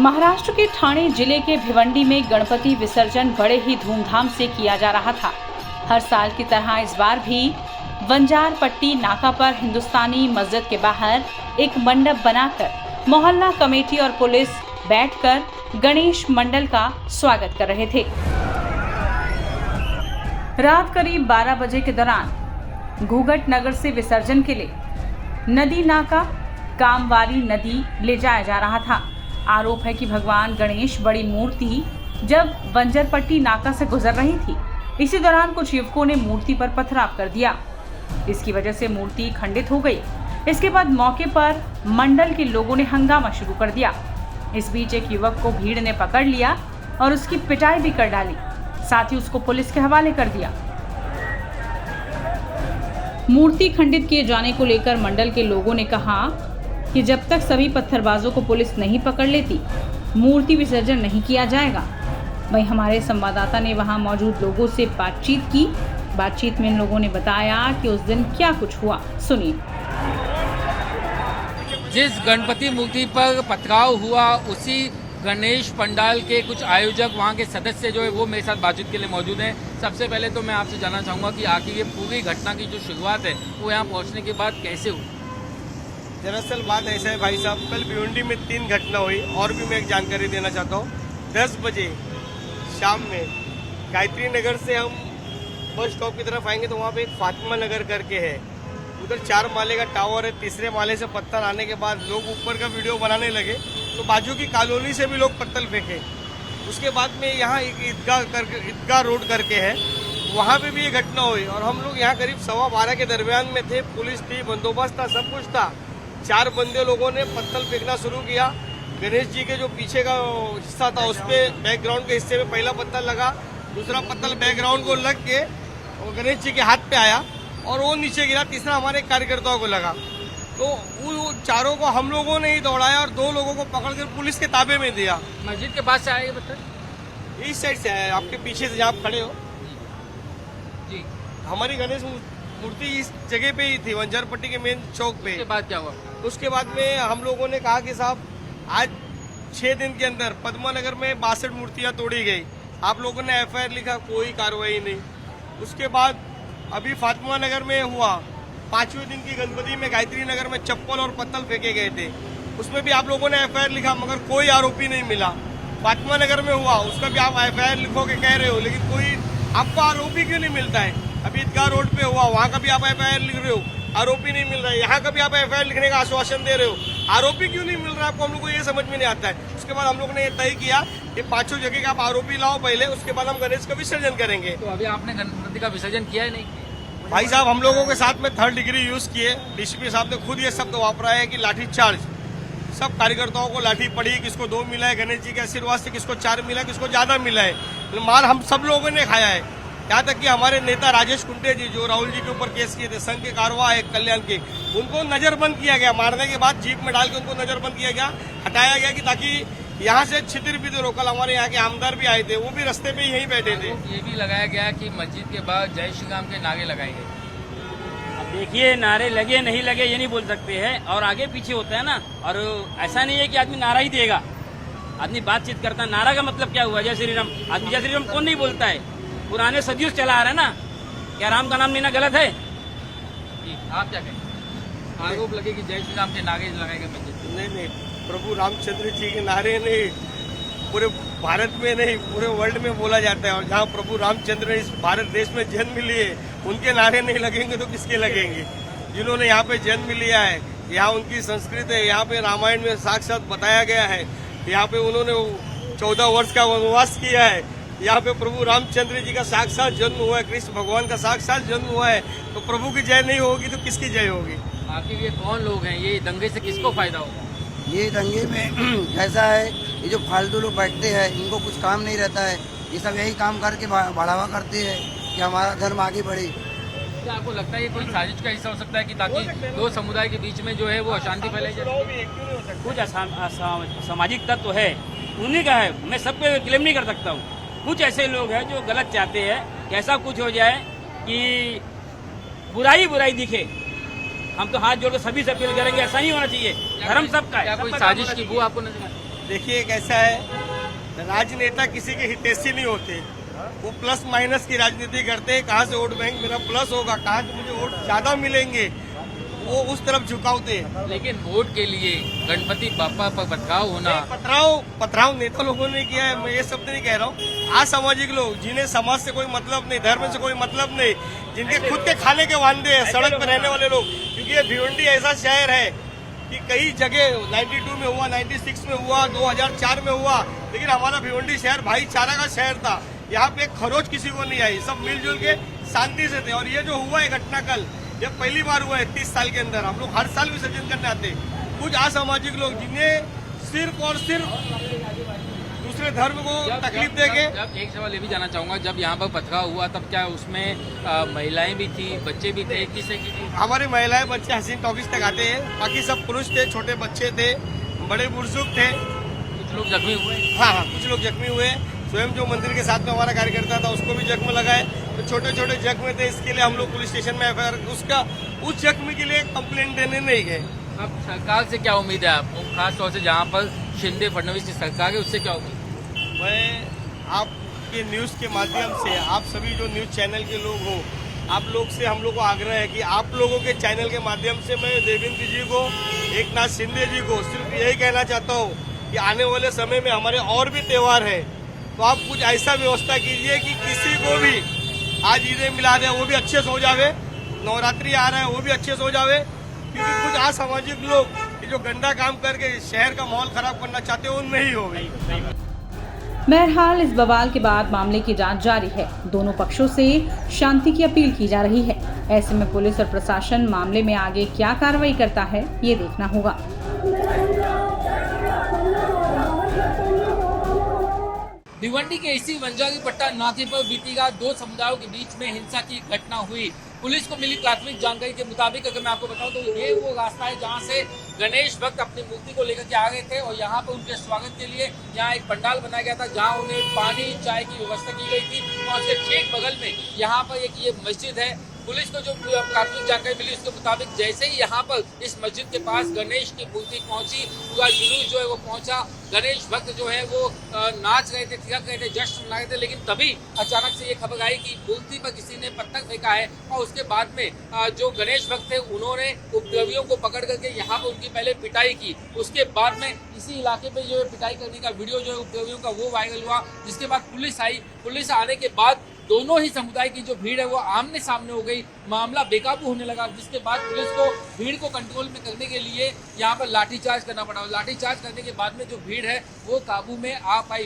महाराष्ट्र के ठाणे जिले के भिवंडी में गणपति विसर्जन बड़े ही धूमधाम से किया जा रहा था। हर साल की तरह इस बार भी वंजारपट्टी नाका पर हिंदुस्तानी मस्जिद के बाहर एक मंडप बनाकर मोहल्ला कमेटी और पुलिस बैठकर गणेश मंडल का स्वागत कर रहे थे। रात करीब 12 बजे के दौरान घूघट नगर से विसर्जन के लिए नदी नाका कामवारी नदी ले जाया जा रहा था। आरोप है कि भगवान गणेश बड़ी मूर्ति जब वंजरपट्टी नाका से गुजर रही थी, इसी दौरान कुछ युवकों ने मूर्ति पर पथराव कर दिया। इसकी वजह से मूर्ति खंडित हो गई। इसके बाद मौके पर मंडल के लोगों ने हंगामा शुरू कर दिया। इस बीच एक युवक को भीड़ ने पकड़ लिया और उसकी पिटाई भी कर डाली, साथ ही उसको पुलिस के हवाले कर दिया। मूर्ति खंडित किए जाने को लेकर मंडल के लोगों ने कहा कि जब तक सभी पत्थरबाजों को पुलिस नहीं पकड़ लेती, मूर्ति विसर्जन नहीं किया जाएगा। वहीं हमारे संवाददाता ने वहां मौजूद लोगों से बातचीत की। बातचीत में इन लोगों ने बताया कि उस दिन क्या कुछ हुआ, सुनिए। जिस गणपति मूर्ति पर पथराव हुआ, उसी गणेश पंडाल के कुछ आयोजक, वहाँ के सदस्य जो है वो मेरे साथ बातचीत के लिए मौजूद हैं। सबसे पहले तो मैं आपसे जानना चाहूँगा कि आखिर ये पूरी घटना की जो शुरुआत है वो यहाँ पहुँचने के बाद कैसे हुई? दरअसल बात ऐसा है भाई साहब, कल भिवंडी में 3 घटना हुई और भी मैं एक जानकारी देना चाहता हूँ। 10 बजे शाम में गायत्री नगर से हम बस स्टॉप की तरफ आएंगे तो वहाँ पे एक फातिमा नगर करके है, उधर 4 माले का टावर है। तीसरे माले से पत्थर आने के बाद लोग ऊपर का वीडियो बनाने लगे तो बाजू की कॉलोनी से भी लोग पत्थर फेंके। उसके बाद में यहाँ एक ईदगाह रोड करके है, वहाँ पे भी ये घटना हुई और हम लोग यहाँ करीब 12:15 के दरमियान में थे। पुलिस थी, बंदोबस्त था, सब कुछ था। 4 बंदे लोगों ने पत्थर फेंकना शुरू किया। गणेश जी के जो पीछे का हिस्सा था उस पर बैकग्राउंड के हिस्से में पहला पत्थर लगा, दूसरा पत्थर बैकग्राउंड को लग के और गणेश जी के हाथ पे आया और वो नीचे गिरा। तीसरा हमारे कार्यकर्ताओं को लगा तो उन चारों को हम लोगों ने ही दौड़ाया और 2 लोगों को पकड़कर पुलिस के ताबे में दिया। मस्जिद के पास से आए ये पत्थर? इस साइड से आया, आपके पीछे से जहाँ आप खड़े हो जी। हमारी गणेश मूर्ति इस जगह पे ही थी, वंजारपट्टी के मेन चौक पे। उसके बाद क्या हुआ? उसके बाद में हम लोगों ने कहा कि साहब आज 6 दिन के अंदर पद्मा नगर में 62 मूर्तियां तोड़ी गई। आप लोगों ने FIR लिखा, कोई कार्रवाई नहीं। उसके बाद अभी फातिमा नगर में हुआ, 5वें दिन की गणपति में गायत्री नगर में चप्पल और पत्थर फेंके गए थे, उसमें भी आप लोगों ने FIR लिखा मगर कोई आरोपी नहीं मिला। फातिमा नगर में हुआ, उसका भी आप FIR लिखो के कह रहे हो, लेकिन कोई आपको आरोपी क्यों नहीं मिलता है? अभी ईदगाह रोड पे हुआ, वहाँ का भी आप FIR लिख रहे हो, आरोपी नहीं मिल रहा है। यहाँ का भी आप FIR लिखने का आश्वासन दे रहे हो, आरोपी क्यों नहीं मिल रहा है आपको? हम लोग को ये समझ में नहीं आता है। उसके बाद हम लोग ने ये तय किया कि 5 जगह का आप आरोपी लाओ पहले, उसके बाद हम गणेश का विसर्जन करेंगे। तो अभी आपने गणपति का विसर्जन किया है नहीं? भाई साहब हम लोगों के साथ में 3rd डिग्री यूज किए। DCP साहब ने खुद ये शब्द वापरा है कि लाठी चार्ज। सब कार्यकर्ताओं को लाठी पड़ी, किसको 2 मिला है गणेश जी के आशीर्वाद से, किसको 4 मिला, किसको ज्यादा मिला है। मार हम सब लोगों ने खाया है। यहाँ तक कि हमारे नेता राजेश कुंटे जी जो राहुल जी के ऊपर केस किए थे, संघ के कारवा है कल्याण के, उनको नजरबंद किया गया। मारने के बाद जीप में डाल के उनको नजरबंद किया गया, हटाया गया कि ताकि यहाँ से छितिर बितिर हो। कल हमारे यहाँ के आमदार भी आए थे, वो भी रास्ते पे यहीं बैठे थे। ये भी लगाया गया कि मस्जिद के बाद जय श्री राम के नारे लगाए गए। अब देखिए, नारे लगे नहीं लगे ये नहीं बोल सकते हैं, और आगे पीछे होता है ना। और ऐसा नहीं है कि आदमी नारा ही देगा, आदमी बातचीत करता है। नारा का मतलब क्या हुआ? जय श्री राम। आदमी जय श्री राम कौन नहीं बोलता है? पुराने सदियों से चला आ रहा है ना। क्या राम का नाम लेना गलत है? जी, आप क्या कहें? आरोप लगे कि जय श्री राम के नारे लगाए गए मस्जिद। नहीं, प्रभु रामचंद्र जी के नारे नहीं, पूरे भारत में नहीं पूरे वर्ल्ड में बोला जाता है। और जहाँ प्रभु रामचंद्र इस भारत देश में जन्म लिए, उनके नारे नहीं लगेंगे तो किसके लगेंगे? जिन्होंने यहाँ पे जन्म लिया है, यहाँ उनकी संस्कृति है, यहाँ पे रामायण में साक्षात बताया गया है, यहाँ पे उन्होंने 14 वर्ष का वनवास किया है, यहाँ पे प्रभु रामचंद्र जी का साक्षात जन्म हुआ है, कृष्ण भगवान का साक्षात जन्म हुआ है। तो प्रभु की जय नहीं होगी तो किसकी जय होगी? आखिर ये कौन लोग हैं? ये दंगे से किसको फायदा होगा? ये दंगे में ऐसा है, ये जो फालतू लोग बैठते हैं, इनको कुछ काम नहीं रहता है, ये सब यही काम करके बढ़ावा करते हैं कि हमारा धर्म आगे बढ़े। क्या आपको लगता है ये कोई साजिश का हिस्सा हो सकता है कि ताकि 2 समुदाय के बीच में जो है वो अशांति फैलाई जाए? कुछ सामाजिक तत्व है, उन्हीं का है, मैं सब पे क्लेम नहीं कर सकता हूँ। कुछ ऐसे लोग हैं जो गलत चाहते हैं कि ऐसा कुछ हो जाए कि बुराई दिखे। हम तो हाथ जोड़ के सभी से अपील करेंगे, ऐसा नहीं होना चाहिए। धर्म सबका है। क्या कोई साजिश की बू आपको नजर आती है? देखिए कैसा है, राजनेता किसी के हितैषी नहीं होते। वो प्लस माइनस की राजनीति करते हैं, कहाँ से वोट बैंक मेरा प्लस होगा, कहाँ से मुझे वोट ज्यादा मिलेंगे, वो उस तरफ झुकावते हैं। लेकिन वोट के लिए गणपति बापा पर पथराव होना, पथराव नेता लोगों ने किया है, मैं ये शब्द नहीं कह रहा हूँ। असामाजिक लोग जिन्हें समाज से कोई मतलब नहीं, धर्म से कोई मतलब नहीं, जिनके खुद के खाने के वांदे हैं, सड़क पर रहने वाले लोग। क्योंकि ये भिवंडी ऐसा शहर है कि कई जगह 92 में हुआ, 96 में हुआ, 2004 में हुआ, लेकिन हमारा भिवंडी शहर भाईचारा का शहर था। यहाँ पे खरोच किसी को नहीं आई, सब मिलजुल के शांति से थे। और ये जो हुआ है घटना कल, ये पहली बार हुआ है 30 साल के अंदर। हम लोग हर साल विसर्जन करने आते हैं। कुछ असामाजिक लोग जिन्हें सिर्फ और सिर्फ दूसरे धर्म को तकलीफ देके। जब एक सवाल ये भी जानना चाहूंगा, जब यहाँ पर पथराव हुआ तब क्या उसमें महिलाएं भी थी, बच्चे भी थे, किससे की थी? हमारी महिलाएं बच्चे हसीन टॉकीज तक आते हैं, बाकी सब पुरुष थे, छोटे बच्चे थे, बड़े बुजुर्ग थे। कुछ लोग जख्मी हुए? हाँ, कुछ लोग जख्मी हुए। स्वयं जो मंदिर के साथ में हमारा कार्यकर्ता था उसको भी जख्म लगाए, तो छोटे छोटे जख्म थे। इसके लिए हम लोग पुलिस स्टेशन में एफआईआर, उसका उस जख्मी के लिए कंप्लेंट देने नहीं गए। अब सरकार से क्या उम्मीद है आपको, खास तौर से जहाँ पर शिंदे फडणवीस की सरकार है, उससे क्या उम्मीद? मैं आपके न्यूज़ के माध्यम से, आप सभी जो न्यूज़ चैनल के लोग हो, आप लोग से हम लोग को आग्रह है कि आप लोगों के चैनल के माध्यम से मैं देवेंद्र जी को, एकनाथ शिंदे जी को सिर्फ यही कहना चाहता हूँ कि आने वाले समय में हमारे और भी त्यौहार है, तो आप कुछ ऐसा व्यवस्था कीजिए कि किसी को भी, आज ईद मिलाद है वो भी अच्छे से हो जावे, नवरात्रि आ रहा है वो भी अच्छे से हो जावे। क्योंकि कुछ असामाजिक लोग जो गंदा काम करके शहर का माहौल खराब करना चाहते हैं, उनमें ही हो गई। बहरहाल इस बवाल के बाद मामले की जांच जारी है। दोनों पक्षों से शांति की अपील की जा रही है। ऐसे में पुलिस और प्रशासन मामले में आगे क्या कार्रवाई करता है, ये देखना होगा। भिवंडी के इसी वंजारी पट्टा नाके पर बीती रात दो समुदायों के बीच में हिंसा की घटना हुई। पुलिस को मिली प्राथमिक जानकारी के मुताबिक अगर मैं आपको बताऊं तो ये वो रास्ता है जहां से गणेश भक्त अपनी मूर्ति को लेकर के आ गए थे और यहाँ पर उनके स्वागत के लिए यहाँ एक पंडाल बनाया गया था, जहाँ उन्हें पानी चाय की व्यवस्था की गई थी। और उसके ठीक बगल में यहाँ पर एक ये मस्जिद है। पुलिस को जो प्राथमिक जानकारी मिली उसके मुताबिक जैसे ही यहाँ पर इस मस्जिद के पास गणेश की मूर्ति पहुंची, पूरा जुलूस जो है वो पहुंचा। गणेश भक्त जो है वो नाच रहे थे, थिरक रहे थे, जश्न मना रहे थे, लेकिन तभी अचानक से ये खबर आई कि मूर्ति पर किसी ने पत्थर फेंका है। और उसके बाद में जो गणेश भक्त थे उन्होंने उपद्रवियों को पकड़ करके यहाँ पर उनकी पहले पिटाई की। उसके बाद में इसी इलाके पे जो है पिटाई करने का वीडियो जो है उपद्रवियों का वो वायरल हुआ, जिसके बाद पुलिस आई। पुलिस आने के बाद दोनों ही समुदाय की जो भीड़ है वो आमने सामने हो गई, मामला बेकाबू होने लगा, जिसके बाद पुलिस को भीड़ को कंट्रोल में करने के लिए यहाँ पर लाठीचार्ज करना पड़ा। लाठीचार्ज करने के बाद में जो भीड़ है वो काबू में आ पाई।